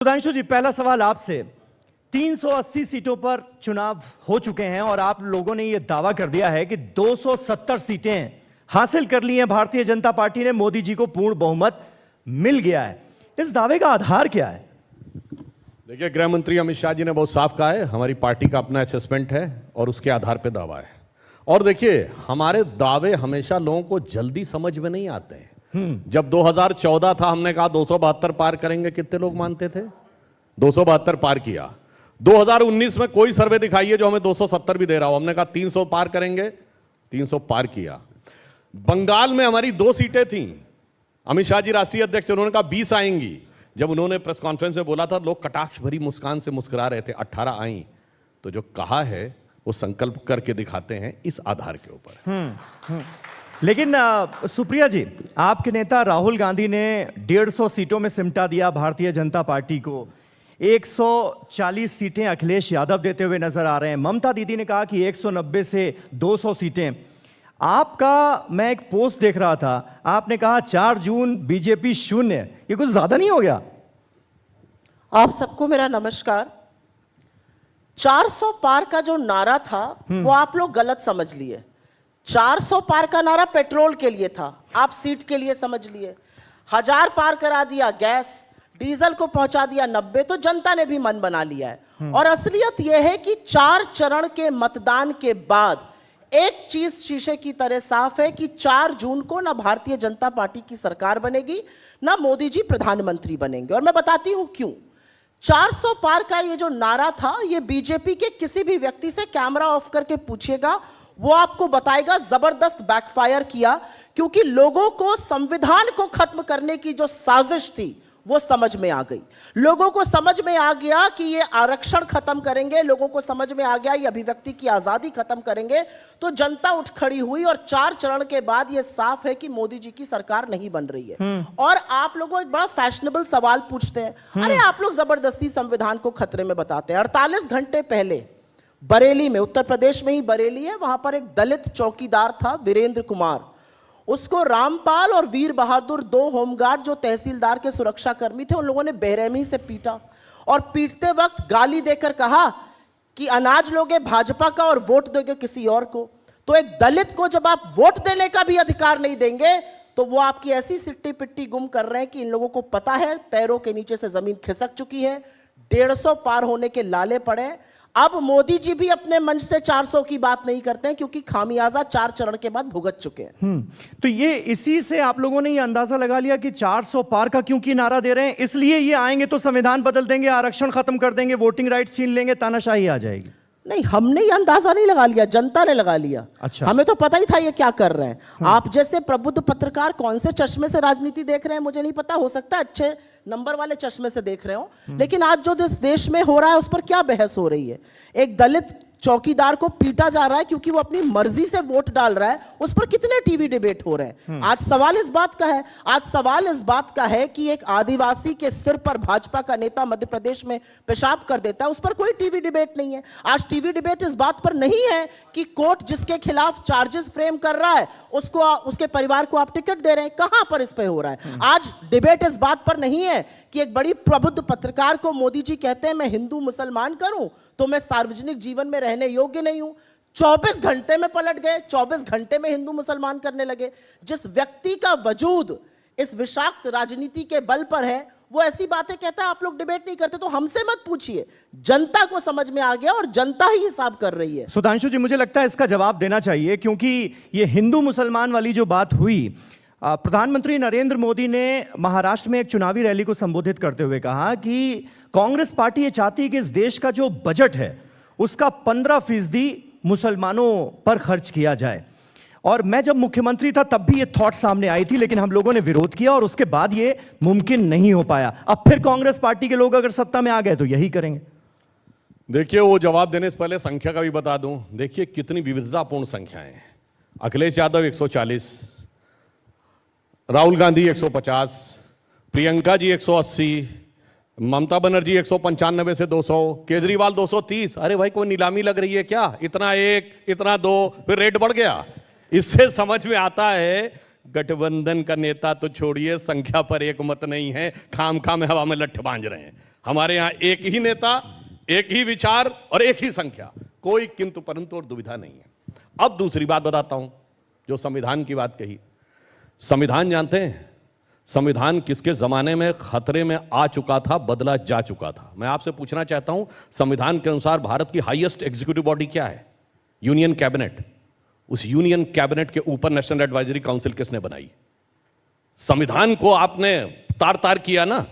सुधांशु जी, पहला सवाल आपसे। 380 सीटों पर चुनाव हो चुके हैं और आप लोगों ने यह दावा कर दिया है कि 270 सीटें हासिल कर ली हैं भारतीय जनता पार्टी ने, मोदी जी को पूर्ण बहुमत मिल गया है। इस दावे का आधार क्या है? देखिए, गृह मंत्री अमित शाह जी ने बहुत साफ कहा है, हमारी पार्टी का अपना असेसमेंट है और उसके आधार पर दावा है। और देखिए, हमारे दावे हमेशा लोगों को जल्दी समझ में नहीं आते हैं। जब 2014 था, हमने कहा 272 पार करेंगे, कितने लोग मानते थे? 272 पार किया। 2019 में कोई सर्वे दिखाइए जो हमें 270 भी दे रहा हो, हमने कहा 300 पार करेंगे, 300 पार किया। बंगाल में हमारी 2 सीटें थीं, अमित शाह जी राष्ट्रीय अध्यक्ष, उन्होंने कहा 20 आएंगी। जब उन्होंने प्रेस कॉन्फ्रेंस में बोला था, लोग कटाक्ष भरी मुस्कान से मुस्कुरा रहे थे, 18 आई। तो जो कहा है वो संकल्प करके दिखाते हैं इस आधार के ऊपर। लेकिन सुप्रिया जी, आपके नेता राहुल गांधी ने 150 सीटों में सिमटा दिया भारतीय जनता पार्टी को। 140 सीटें अखिलेश यादव देते हुए नजर आ रहे हैं। ममता दीदी ने कहा कि 190 से 200 सीटें। आपका मैं एक पोस्ट देख रहा था, आपने कहा 4 जून बीजेपी 0। ये कुछ ज्यादा नहीं हो गया? आप सबको मेरा नमस्कार। 400 पार का जो नारा था वो आप लोग गलत समझ लिए। 400 पार का नारा पेट्रोल के लिए था, आप सीट के लिए समझ लिए। 1000 पार करा दिया गैस, डीजल को पहुंचा दिया 90, तो जनता ने भी मन बना लिया है। और असलियत यह है कि 4 चरण के मतदान के बाद एक चीज शीशे की तरह साफ है कि 4 जून को ना भारतीय जनता पार्टी की सरकार बनेगी, ना मोदी जी प्रधानमंत्री बनेंगे। और मैं बताती हूं क्यों। 400 पार का ये जो नारा था, ये बीजेपी के किसी भी व्यक्ति से कैमरा ऑफ करके पूछिएगा, वो आपको बताएगा जबरदस्त बैकफायर किया। क्योंकि लोगों को संविधान को खत्म करने की जो साजिश थी वो समझ में आ गई। लोगों को समझ में आ गया कि ये आरक्षण खत्म करेंगे, लोगों को समझ में आ गया ये अभिव्यक्ति की आजादी खत्म करेंगे। तो जनता उठ खड़ी हुई और 4 चरण के बाद ये साफ है कि मोदी जी की सरकार नहीं बन रही है। और आप लोगों एक बड़ा फैशनेबल सवाल पूछते हैं, अरे आप लोग जबरदस्ती संविधान को खतरे में बताते हैं। 48 घंटे पहले बरेली में, उत्तर प्रदेश में ही बरेली है, वहां पर एक दलित चौकीदार था वीरेंद्र कुमार। उसको रामपाल और वीर बहादुर, 2 होमगार्ड जो तहसीलदार के सुरक्षा कर्मी थे, उन लोगों ने बेरहमी से पीटा। और पीटते वक्त गाली देकर कहा कि अनाज लोगे भाजपा का और वोट दोगे किसी और को। तो एक दलित को जब आप वोट देने का भी अधिकार नहीं देंगे, तो वो आपकी ऐसी सिट्टी पिट्टी गुम कर रहे हैं कि इन लोगों को पता है पैरों के नीचे से जमीन खिसक चुकी है। 150 पार होने के लाले पड़े। अब मोदी जी भी अपने मंच से 400 की बात नहीं करते हैं, क्योंकि खामियाजा 4 चरण के बाद भुगत चुके हैं। तो ये इसी से आप लोगों ने ये अंदाजा लगा लिया कि 400 पार का क्योंकि नारा दे रहे हैं, इसलिए ये आएंगे तो संविधान बदल देंगे, आरक्षण खत्म कर देंगे, वोटिंग राइट्स छीन लेंगे, तानाशाही आ जाएगी। नहीं, हमने ये अंदाजा नहीं लगा लिया, जनता ने लगा लिया। अच्छा। हमें तो पता ही था ये क्या कर रहे हैं। आप जैसे प्रबुद्ध पत्रकार कौन से चश्मे से राजनीति देख रहे हैं मुझे नहीं पता, हो सकता है अच्छे नंबर वाले चश्मे से देख रहे हो, लेकिन आज जो इस देश में हो रहा है उस पर क्या बहस हो रही है। एक दलित चौकीदार को पीटा जा रहा है क्योंकि वो अपनी मर्जी से वोट डाल रहा है, उस पर कितने टीवी डिबेट हो रहे हैं। आज सवाल इस बात का है, आज सवाल इस बात का है कि एक आदिवासी के सिर पर भाजपा का नेता मध्य प्रदेश में पेशाब कर देता है, उस पर कोई टीवी डिबेट नहीं है। आज टीवी डिबेट इस बात पर नहीं है कि कोर्ट जिसके खिलाफ चार्जेस फ्रेम कर रहा है उसको, उसके परिवार को आप टिकट दे रहे हैं। कहां पर इस पे हो रहा है? आज डिबेट इस बात पर नहीं है कि एक बड़ी प्रबुद्ध पत्रकार को मोदी जी कहते हैं मैं हिंदू मुसलमान करूं तो मैं सार्वजनिक जीवन में रहने योग्य नहीं हूं। 24 घंटे में पलट गए, 24 घंटे में हिंदू मुसलमान करने लगे। जिस व्यक्ति का वजूद इस विषाक्त राजनीति के बल पर है, वो ऐसी बातें कहता है, आप लोग डिबेट नहीं करते। तो हमसे मत पूछिए, जनता को समझ में आ गया और जनता ही हिसाब कर रही है। सुधांशु जी, मुझे लगता है इसका जवाब देना चाहिए, क्योंकि ये हिंदू मुसलमान वाली जो बात हुई, प्रधानमंत्री नरेंद्र मोदी ने महाराष्ट्र में एक चुनावी रैली को संबोधित करते हुए कहा कि कांग्रेस पार्टी ये चाहती है कि इस देश का जो बजट है उसका 15% मुसलमानों पर खर्च किया जाए। और मैं जब मुख्यमंत्री था तब भी ये थॉट सामने आई थी, लेकिन हम लोगों ने विरोध किया और उसके बाद ये मुमकिन नहीं हो पाया। अब फिर कांग्रेस पार्टी के लोग अगर सत्ता में आ गए तो यही करेंगे। देखिए, वो जवाब देने से पहले संख्या का भी बता दूं। देखिए कितनी विविधतापूर्ण संख्याएं हैं। अखिलेश यादव 140, राहुल गांधी 150, प्रियंका जी 180, ममता बनर्जी 195 से 200, केजरीवाल 230। अरे भाई, कोई नीलामी लग रही है क्या? इतना 1, इतना 2, फिर रेट बढ़ गया। इससे समझ में आता है गठबंधन का नेता तो छोड़िए, संख्या पर एक मत नहीं है, खाम में हवा में लठ बांध रहे हैं। हमारे यहां एक ही नेता, एक ही विचार और एक ही संख्या, कोई किंतु परंतु और दुविधा नहीं है। अब दूसरी बात बताता हूं, जो संविधान की बात कही। संविधान जानते हैं, संविधान किसके जमाने में खतरे में आ चुका था, बदला जा चुका था। मैं आपसे पूछना चाहता हूं, संविधान के अनुसार भारत की हाईएस्ट एग्जीक्यूटिव बॉडी क्या है? Union cabinet. उस यूनियन कैबिनेट के ऊपर नेशनल एडवाइजरी काउंसिल किसने बनाई? संविधान को आपने तार तार किया ना।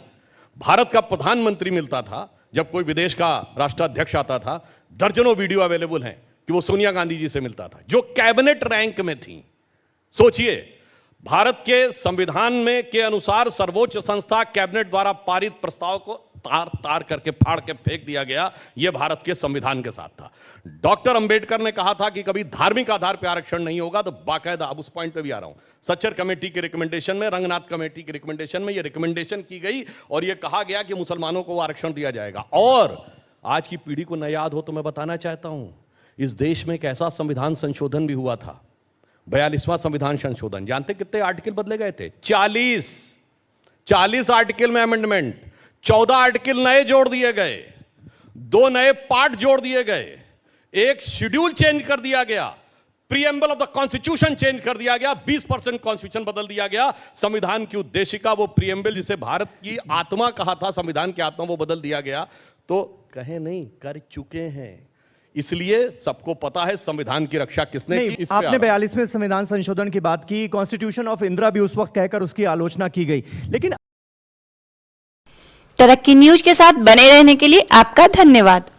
भारत का प्रधानमंत्री मिलता था, जब कोई विदेश का राष्ट्राध्यक्ष आता था, दर्जनों वीडियो अवेलेबल हैं कि वो सोनिया गांधी जी से मिलता था, जो कैबिनेट रैंक में थी। सोचिए, भारत के संविधान में के अनुसार सर्वोच्च संस्था कैबिनेट द्वारा पारित प्रस्ताव को तार तार करके फाड़ के फेंक दिया गया। यह भारत के संविधान के साथ था। डॉक्टर अंबेडकर ने कहा था कि कभी धार्मिक आधार पर आरक्षण नहीं होगा, तो बाकायदा, अब उस पॉइंट पे भी आ रहा हूं, सच्चर कमेटी की रिकमेंडेशन में, रंगनाथ कमेटी की रिकमेंडेशन में यह रिकमेंडेशन की गई और यह कहा गया कि मुसलमानों को आरक्षण दिया जाएगा। और आज की पीढ़ी को न याद हो तो मैं बताना चाहता हूं, इस देश में एक ऐसा संविधान संशोधन भी हुआ था, 42वां संविधान संशोधन। जानते कितने आर्टिकल बदले गए थे? 40 आर्टिकल में अमेंडमेंट, 14 आर्टिकल नए जोड़ दिए गए, 2 नए पार्ट जोड़ दिए गए, एक शेड्यूल चेंज कर दिया गया, preamble of the constitution change कर दिया गया, 20% कॉन्स्टिट्यूशन बदल दिया गया। संविधान की उद्देशिका, वो प्रीएम्बल जिसे भारत की आत्मा कहा था, संविधान की आत्मा, वो बदल दिया गया। तो कहे नहीं, कर चुके हैं। इसलिए सबको पता है संविधान की रक्षा किसने नहीं, की। आपने 42वें संविधान संशोधन की बात की, कॉन्स्टिट्यूशन ऑफ इंदिरा भी उस वक्त कहकर उसकी आलोचना की गई, लेकिन तरक्की न्यूज के साथ बने रहने के लिए आपका धन्यवाद।